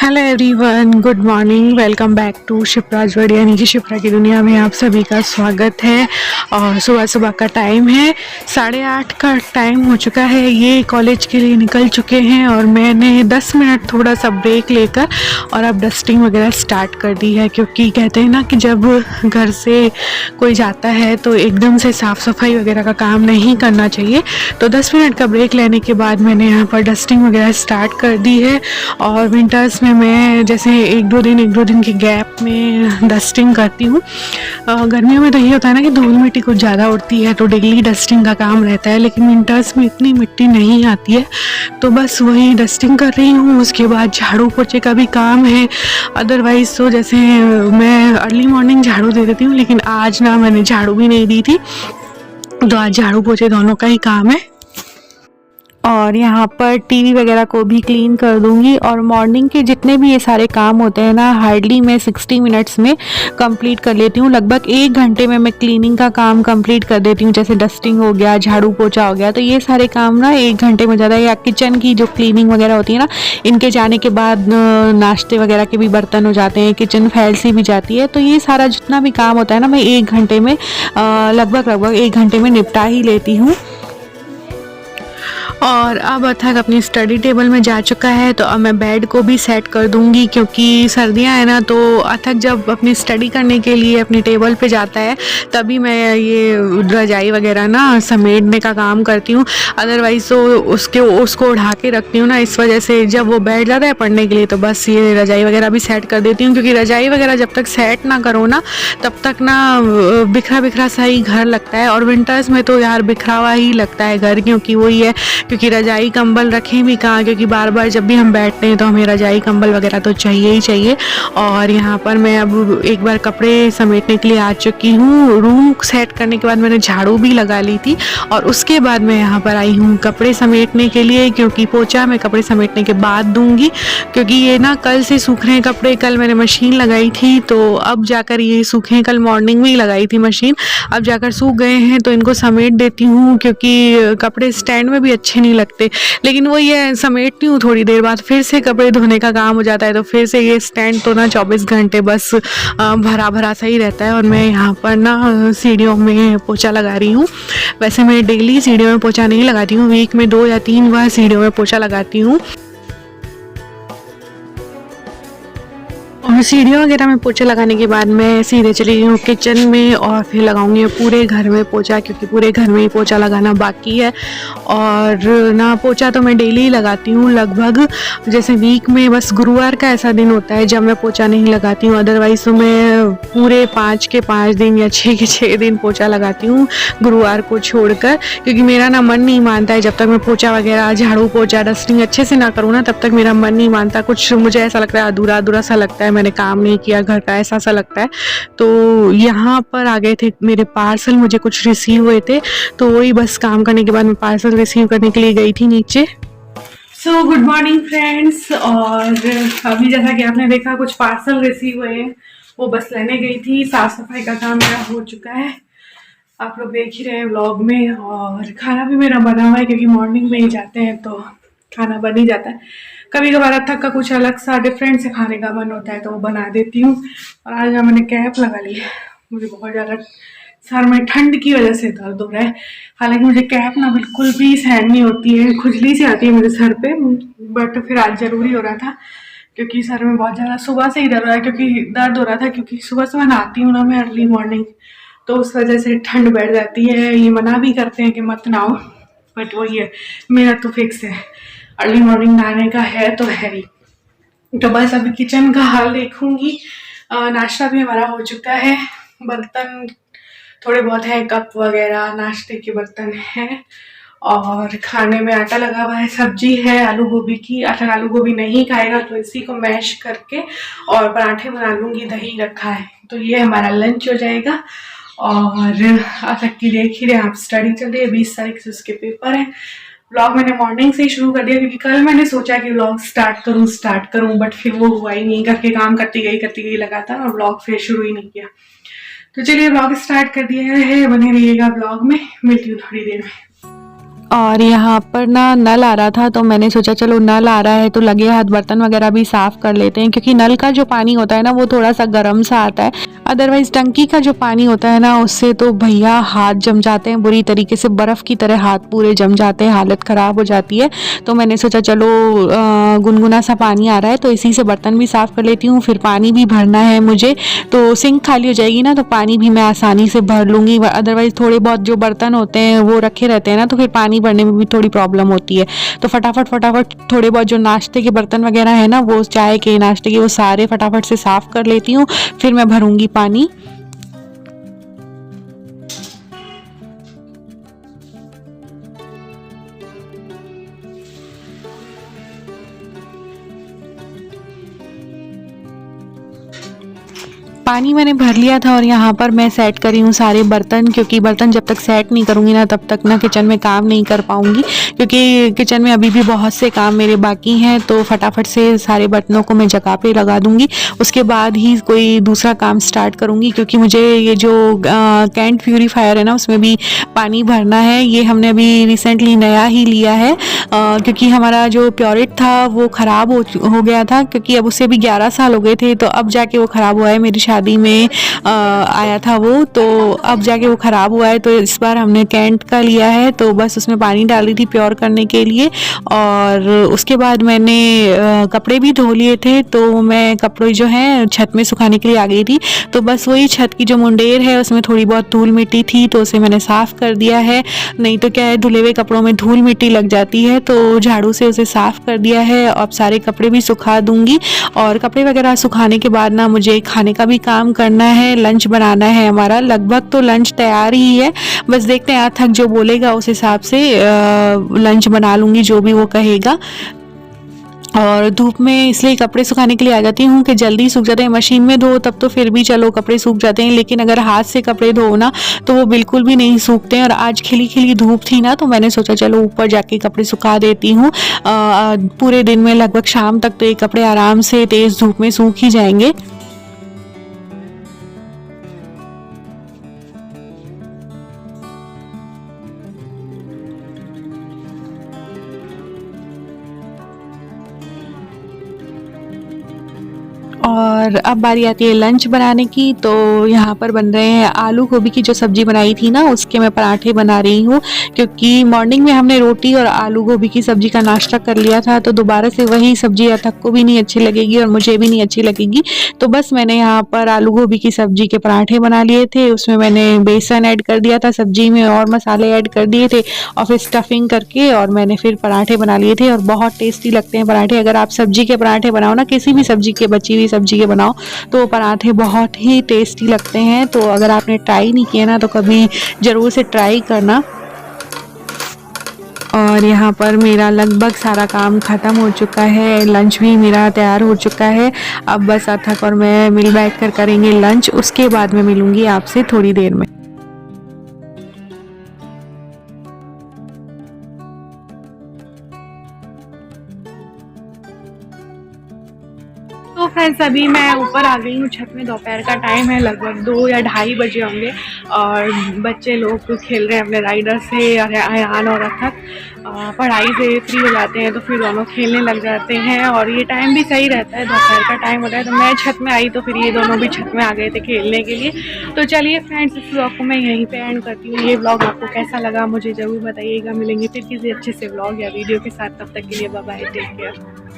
Hello everyone, good morning. Welcome back to Shipra's world यानी कि शिप्रा की दुनिया में आप सभी का स्वागत है। और सुबह सुबह का टाइम है, 8:30 का टाइम हो चुका है। ये कॉलेज के लिए निकल चुके हैं और मैंने 10 मिनट थोड़ा सा ब्रेक लेकर और अब डस्टिंग वगैरह स्टार्ट कर दी है, क्योंकि कहते हैं ना कि जब घर से कोई जाता है तो एकदम से साफ़ सफाई वगैरह का काम नहीं करना चाहिए। तो 10 मिनट का ब्रेक लेने के बाद मैंने यहाँ पर डस्टिंग वगैरह स्टार्ट कर दी है। और विंटर्स में मैं जैसे एक दो दिन के गैप में डस्टिंग करती हूँ। गर्मियों में तो ये होता है ना कि धूल मिट्टी कुछ ज़्यादा उड़ती है तो डेली डस्टिंग का काम रहता है, लेकिन विंटर्स में इतनी मिट्टी नहीं आती है तो बस वही डस्टिंग कर रही हूँ। उसके बाद झाड़ू पोछे का भी काम है। अदरवाइज़ तो जैसे मैं अर्ली मॉर्निंग झाड़ू दे देती हूँ, लेकिन आज ना मैंने झाड़ू भी नहीं दी थी, तो आज झाड़ू पोछे दोनों का ही काम है। और यहाँ पर टीवी वगैरह को भी क्लीन कर दूंगी। और मॉर्निंग के जितने भी ये सारे काम होते हैं ना, हार्डली मैं 60 मिनट्स में कंप्लीट कर लेती हूँ। लगभग 1 घंटे में मैं क्लीनिंग का काम कंप्लीट कर देती हूँ। जैसे डस्टिंग हो गया, झाड़ू पोछा हो गया, तो ये सारे काम ना 1 घंटे में ज़्यादा। या किचन की जो क्लीनिंग वगैरह होती है ना, इनके जाने के बाद नाश्ते वगैरह के भी बर्तन हो जाते हैं, किचन फैल सी भी जाती है, तो ये सारा जितना भी काम होता है ना, मैं 1 घंटे में लगभग 1 घंटे में निपटा ही लेती हूँ। और अब अथक अपनी स्टडी टेबल में जा चुका है, तो अब मैं बेड को भी सेट कर दूंगी, क्योंकि सर्दियां है ना, तो अथक जब अपनी स्टडी करने के लिए अपनी टेबल पे जाता है तभी मैं ये रजाई वगैरह ना समेटने का काम करती हूँ। अदरवाइज़ तो उसको उठा के रखती हूँ ना, इस वजह से जब वो बैठ जाता है पढ़ने के लिए तो बस ये रजाई वगैरह भी सेट कर देती हूँ। क्योंकि रजाई वगैरह जब तक सेट ना करो ना, तब तक ना बिखरा बिखरा सा ही घर लगता है। और विंटर्स में तो यार बिखरा हुआ ही लगता है घर, क्योंकि वही है, क्योंकि रजाई कंबल रखें भी कहाँ, क्योंकि बार बार जब भी हम बैठते हैं तो हमें रजाई कंबल वगैरह तो चाहिए ही चाहिए। और यहाँ पर मैं अब एक बार कपड़े समेटने के लिए आ चुकी हूँ। रूम सेट करने के बाद मैंने झाड़ू भी लगा ली थी और उसके बाद मैं यहाँ पर आई हूँ कपड़े समेटने के लिए, क्योंकि पोछा मैं कपड़े समेटने के बाद दूंगी। क्योंकि ये ना कल से सूख रहे हैं कपड़े, कल मैंने मशीन लगाई थी तो अब जाकर ये सूखे हैं। कल मॉर्निंग में ही लगाई थी मशीन, अब जाकर सूख गए हैं तो इनको समेट देती हूँ, क्योंकि कपड़े स्टैंड में भी अच्छे नहीं लगते। लेकिन वो ये समेटती हूँ, थोड़ी देर बाद फिर से कपड़े धोने का काम हो जाता है, तो फिर से ये स्टैंड तो ना 24 घंटे बस भरा भरा सा ही रहता है। और मैं यहाँ पर ना सीढ़ियों में पोछा लगा रही हूँ। वैसे मैं डेली सीढ़ियों में पोछा नहीं लगाती हूँ, वीक में 2 या 3 बार सीढ़ियों में पोछा लगाती हूँ। और सीढ़ियों वगैरह में पोछा लगाने के बाद मैं सीधे चली गई हूँ किचन में और फिर लगाऊंगी पूरे घर में पोछा, क्योंकि पूरे घर में ही पोछा लगाना बाकी है। और ना पोछा तो मैं डेली ही लगाती हूँ लगभग। जैसे वीक में बस गुरुवार का ऐसा दिन होता है जब मैं पोछा नहीं लगाती हूँ, अदरवाइज़ तो मैं पूरे 5 के 5 दिन या 6 के 6 दिन पोछा लगाती हूँ, गुरुवार को छोड़कर। क्योंकि मेरा ना मन नहीं मानता है, जब तक मैं पोछा वगैरह झाड़ू पोछा डस्टिंग अच्छे से ना करूँ ना, तब तक मेरा मन नहीं मानता। कुछ मुझे ऐसा लगता है अधूरा अधूरा सा लगता है, मैंने काम नहीं किया घर का, ऐसा सा लगता है। तो यहाँ पर आ गए थे मेरे पार्सल, मुझे कुछ रिसीव हुए थे, तो वही बस काम करने के बाद मैं पार्सल रिसीव करने के लिए गई थी नीचे। So good morning friends. और अभी जैसा कि आपने देखा कुछ पार्सल रिसीव हुए हैं, वो बस लेने गई थी। साफ सफाई का काम मेरा हो चुका है, आप लोग देख ही रहे हैं व्लॉग में। और खाना भी मेरा बना हुआ है, क्योंकि मॉर्निंग में ही जाते हैं तो खाना बन ही जाता है। कभी कभार अथक का कुछ अलग सा डिफरेंट से खाने का मन होता है तो वो बना देती हूँ। और आज मैंने कैप लगा ली है, मुझे बहुत ज़्यादा सर में ठंड की वजह से दर्द हो रहा है। हालांकि मुझे कैप ना बिल्कुल भी सहन नहीं होती है, खुजली सी आती है मेरे सर पे, बट फिर आज ज़रूरी हो रहा था, क्योंकि सर में बहुत ज़्यादा सुबह से ही दर्द हो रहा है। क्योंकि दर्द हो रहा था क्योंकि सुबह सुबह नहाती हूँ ना मैं अर्ली मॉर्निंग, तो उस वजह से ठंड बैठ जाती है। ये मना भी करते हैं कि मत नहाओ, बट वही है, मेरा तो फिक्स है, अर्ली मॉर्निंग नहाने का है तो है ही। तो बस अभी किचन का हाल देखूंगी। नाश्ता भी हमारा हो चुका है, बर्तन थोड़े बहुत है, कप वगैरह नाश्ते के बर्तन हैं। और खाने में आटा लगा हुआ है, सब्जी है आलू गोभी की। आलू गोभी नहीं खाएगा तो इसी को मैश करके और पराठे बना लूँगी, दही रखा है, तो ये हमारा लंच हो जाएगा। और तक की देख ही रहे आप, स्टडी चल रही है, 20 तारीख से उसके पेपर है। व्लॉग मैंने मॉर्निंग से ही शुरू कर दिया, क्योंकि कल मैंने सोचा कि व्लॉग स्टार्ट करूं, बट फिर वो हुआ ही नहीं, करके काम करती गई लगातार, और व्लॉग फिर शुरू ही नहीं किया। तो चलिए व्लॉग स्टार्ट कर दिया है, बने रहिएगा व्लॉग में, मिलती हूँ थोड़ी देर में। और यहाँ पर ना नल आ रहा था, तो मैंने सोचा चलो नल आ रहा है तो लगे हाथ बर्तन वगैरह भी साफ़ कर लेते हैं, क्योंकि नल का जो पानी होता है ना वो थोड़ा सा गर्म सा आता है। अदरवाइज़ टंकी का जो पानी होता है ना उससे तो भैया हाथ जम जाते हैं बुरी तरीके से, बर्फ़ की तरह हाथ पूरे जम जाते हैं, हालत ख़राब हो जाती है। तो मैंने सोचा चलो गुनगुना सा पानी आ रहा है तो इसी से बर्तन भी साफ़ कर लेती हूँ। फिर पानी भी भरना है मुझे, तो सिंक खाली हो जाएगी ना तो पानी भी मैं आसानी से भर लूँगी। अदरवाइज़ थोड़े बहुत जो बर्तन होते हैं वो रखे रहते हैं ना तो फिर पानी भरने में भी थोड़ी प्रॉब्लम होती है। तो फटाफट थोड़े बहुत जो नाश्ते के बर्तन वगैरह है ना, वो चाय के नाश्ते के, वो सारे फटाफट से साफ़ कर लेती हूँ, फिर मैं भरूँगी पानी। पानी मैंने भर लिया था और यहाँ पर मैं सेट करी हूँ सारे बर्तन, क्योंकि बर्तन जब तक सेट नहीं करूँगी ना तब तक ना किचन में काम नहीं कर पाऊँगी, क्योंकि किचन में अभी भी बहुत से काम मेरे बाकी हैं। तो फटाफट से सारे बर्तनों को मैं जगह पे लगा दूँगी, उसके बाद ही कोई दूसरा काम स्टार्ट करूँगी, क्योंकि मुझे ये जो कैंट प्यूरीफायर है ना उसमें भी पानी भरना है। ये हमने अभी रिसेंटली नया ही लिया है, क्योंकि हमारा जो प्योरिट था वो ख़राब हो गया था, क्योंकि अब उसे भी 11 साल हो गए थे, तो अब जाके वो ख़राब हुआ है। मेरी शादी में आया था वो, तो अब जाके वो ख़राब हुआ है। तो इस बार हमने कैंट का लिया है, तो बस उसमें पानी डाली थी प्योर करने के लिए। और उसके बाद मैंने कपड़े भी धो लिए थे, तो मैं कपड़े जो हैं छत में सुखाने के लिए आ गई थी। तो बस वही छत की जो मुंडेर है उसमें थोड़ी बहुत धूल मिट्टी थी, तो उसे मैंने साफ़ कर दिया है। नहीं तो क्या है, धुले हुए कपड़ों में धूल मिट्टी लग जाती है, तो झाड़ू से उसे साफ़ कर दिया है। अब सारे कपड़े भी सुखा दूँगी, और कपड़े वगैरह सुखाने के बाद ना मुझे खाने का भी काम करना है, लंच बनाना है हमारा। लगभग तो लंच तैयार ही है, बस देखते हैं अथक जो बोलेगा उस हिसाब से लंच बना लूँगी, जो भी वो कहेगा। और धूप में इसलिए कपड़े सुखाने के लिए आ जाती हूँ कि जल्दी सूख जाते हैं। मशीन में धो तब तो फिर भी चलो कपड़े सूख जाते हैं, लेकिन अगर हाथ से कपड़े धो ना तो वो बिल्कुल भी नहीं सूखते हैं। और आज खिली खिली धूप थी ना, तो मैंने सोचा चलो ऊपर जाके कपड़े सुखा देती हूँ। पूरे दिन में लगभग शाम तक तो ये कपड़े आराम से तेज़ धूप में सूख ही जाएंगे। और अब बारी आती है लंच बनाने की। तो यहाँ पर बन रहे हैं आलू गोभी की जो सब्ज़ी बनाई थी ना उसके मैं पराठे बना रही हूँ, क्योंकि मॉर्निंग में हमने रोटी और आलू गोभी की सब्ज़ी का नाश्ता कर लिया था, तो दोबारा से वही सब्ज़ी अथक को भी नहीं अच्छी लगेगी और मुझे भी नहीं अच्छी लगेगी। तो बस मैंने यहाँ पर आलू गोभी की सब्ज़ी के पराठे बना लिए थे, उसमें मैंने बेसन ऐड कर दिया था सब्ज़ी में और मसाले ऐड कर दिए थे, और फिर स्टफिंग करके और मैंने फिर पराठे बना लिए थे। और बहुत टेस्टी लगते हैं पराठे। अगर आप सब्ज़ी के पराठे बनाओ ना, किसी भी सब्ज़ी के, बची हुई सब्ज़ी के बनाओ, तो पराठे बहुत ही टेस्टी लगते हैं। तो अगर आपने ट्राई नहीं किया ना तो कभी ज़रूर से ट्राई करना। और यहाँ पर मेरा लगभग सारा काम ख़त्म हो चुका है, लंच भी मेरा तैयार हो चुका है। अब बस अथक और मैं मिल बैठ कर करेंगे लंच, उसके बाद मैं मिलूँगी आपसे थोड़ी देर में। तो फ्रेंड्स अभी मैं ऊपर आ गई हूँ छत में। दोपहर का टाइम है, लगभग 2 या ढाई बजे होंगे, और बच्चे लोग खेल रहे हैं अपने राइडर से, अयान और अथक पढ़ाई से फ्री हो जाते हैं तो फिर दोनों खेलने लग जाते हैं। और ये टाइम भी सही रहता है, दोपहर का टाइम होता है। तो मैं छत में आई तो फिर ये दोनों भी छत में आ गए थे खेलने के लिए। तो चलिए फ्रेंड्स, इस व्लॉग को मैं यहीं पे एंड करती हूँ। ये व्लॉग आपको कैसा लगा मुझे ज़रूर बताइएगा। मिलेंगे फिर किसी अच्छे से व्लॉग या वीडियो के साथ, तब तक के लिए बाय बाय, टेक केयर।